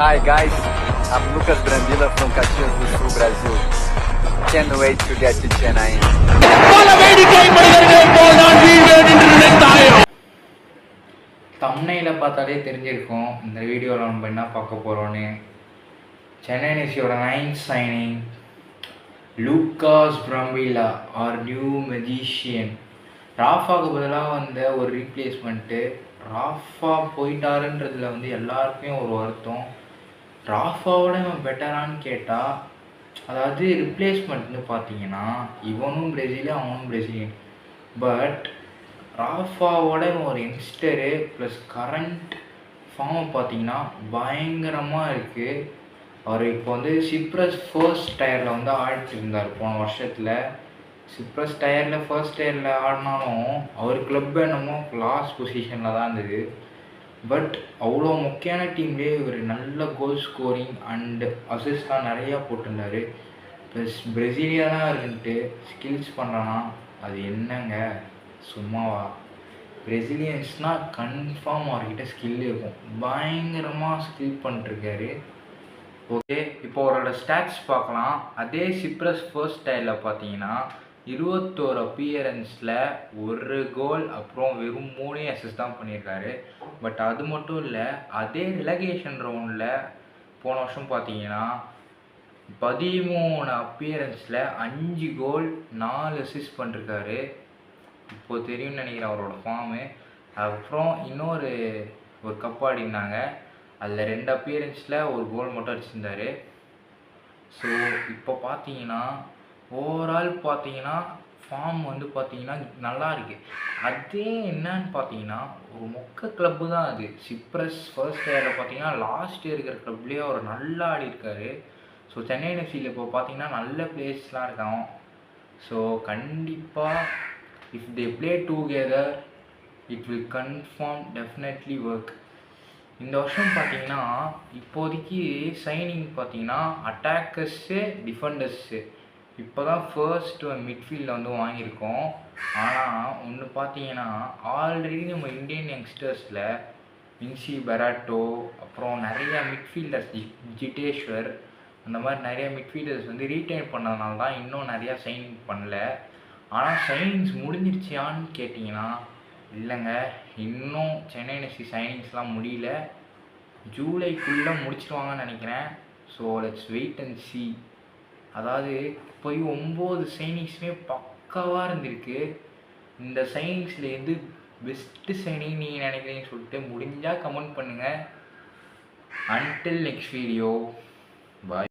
Hi guys, I'm Lucas Brandila from Caxias do Sul, Brazil. Can't wait to get to Chennai. தம்ப்நெயில பார்த்தாலே தெரிஞ்சிருக்கும் இந்த வீடியோவில் நம்ம என்ன பார்க்க போகிறோன்னு. சென்னை எஃப்சியோட 9th signing Lucas Brambilla are new magician. ராஃபாவுக்கு பதிலாக வந்த ஒரு ரீப்ளேஸ்மெண்ட்டு. ராஃபா போயிட்டாருன்றதுல எல்லாருக்குமே ஒரு வருத்தம். ராஃபாவோட இவன் பெட்டரான்னு கேட்டால், அதாவது ரிப்ளேஸ்மெண்ட்னு பார்த்தீங்கன்னா இவனும் பிரேசிலியன் அவனும் பிரேசிலியன். பட் ராஃபாவோட ஒரு யங்ஸ்டரு ப்ளஸ் கரண்ட் ஃபார்மை பார்த்தீங்கன்னா பயங்கரமாக இருக்குது. அவர் இப்போ சிப்ரஸ் ஃபர்ஸ்ட் டயரில் ஆடிட்டு இருந்தார் போன வருஷத்தில். சிப்ரஸ் டயரில் ஃபர்ஸ்ட் டயரில் ஆடினாலும் அவர் கிளப் என்னமோ லாஸ்ட் பொசிஷனில் தான் இருந்தது. பட் அவ்வளோ முக்கியமான டீம்லேயே இவர் நல்ல கோல் ஸ்கோரிங் அண்டு அசிஸ்ட்லாம் நிறையா போட்டிருந்தார். ப்ளஸ் பிரேசிலியனாக இருந்துட்டு ஸ்கில்ஸ் பண்ணுறான்னா அது என்னங்க சும்மாவா? பிரேசிலியன்ஸ்னால் கன்ஃபார்ம் அவர்கிட்ட ஸ்கில் இருக்கும். பயங்கரமாக ஸ்கில் பண்ணிட்டுருக்காரு. ஓகே, இப்போ அவரோட ஸ்டாட்ஸ் பார்க்கலாம். அதே சிப்ரஸ் ஃபர்ஸ்ட் டயரில் பார்த்தீங்கன்னா 21 அப்பியரன்ஸில் 1 கோல் அப்புறம் வெறும் 3 அசிஸ்ட் தான் பண்ணியிருக்காரு. பட் அது மட்டும் இல்லை, அதே ரிலகேஷன் ரவுண்டில் போன வருஷம் பார்த்தீங்கன்னா 13 அப்பியரன்ஸில் 5 கோல் 4 அசிஸ்ட் பண்ணிருக்காரு. இப்போது தெரியும்னு நினைக்கிறேன் அவரோட ஃபார்மு. அப்புறம் இன்னொரு கப் ஆடினாங்க, அதில் 2 அப்பியரன்ஸில் 1 கோல் மட்டும் அடிச்சிருந்தார். ஸோ இப்போ பார்த்தீங்கன்னா ஓவரால் பார்த்தீங்கன்னா ஃபார்ம் பார்த்தீங்கன்னா நல்லா இருக்குது. அதே என்னன்னு பார்த்தீங்கன்னா ஒரு மொக்க கிளப்பு தான் அது. சிப்ரஸ் ஃபர்ஸ்ட் இயரில் பார்த்தீங்கன்னா லாஸ்ட் இயர் இருக்கிற கிளப்லேயே அவர் நல்லா ஆடி இருக்காரு. ஸோ சென்னை எஃப்சியில் இப்போ பார்த்தீங்கன்னா நல்ல பிளேஸ்லாம் இருக்கான். ஸோ கண்டிப்பாக if they play together it will confirm definitely work. இந்த வருஷம் பார்த்தீங்கன்னா இப்போதைக்கு சைனிங் பார்த்தீங்கன்னா அட்டாக்கர்ஸு டிஃபெண்டர்ஸு இப்போ தான் ஃபர்ஸ்ட் மிட்ஃபீல்டில் வாங்கியிருக்கோம். ஆனால் ஒன்று பார்த்தீங்கன்னா ஆல்ரெடி நம்ம இந்தியன் யங்ஸ்டர்ஸில் வின்சி பெராட்டோ அப்புறம் நிறையா மிட்ஃபீல்டர்ஸ் ஜிட்டேஸ்வர் அந்த மாதிரி நிறைய மிட்ஃபீல்டர்ஸ் ரீட்டைன் பண்ணதுனால தான் இன்னும் நிறையா சைனிங் பண்ணல. ஆனால் சைனிங்ஸ் முடிஞ்சிருச்சியான்னு கேட்டிங்கன்னா இல்லைங்க, இன்னும் சென்னை எஃப்சி சைனிங்ஸ்லாம் முடியல. ஜூலைக்குள்ளே முடிச்சிடுவாங்கன்னு நினைக்கிறேன். So let's wait and see. அதாவது போய் 9 சைனிங்ஸுமே பக்காவாக இருந்திருக்கு. இந்த சைனிங்ஸில் எது பெஸ்ட்டு சைனிங் நீங்கள் நினைக்கிறீங்கன்னு சொல்லிட்டு முடிஞ்சால் கமெண்ட் பண்ணுங்கள். அன்டில் நெக்ஸ்ட் வீடியோ, பாய்.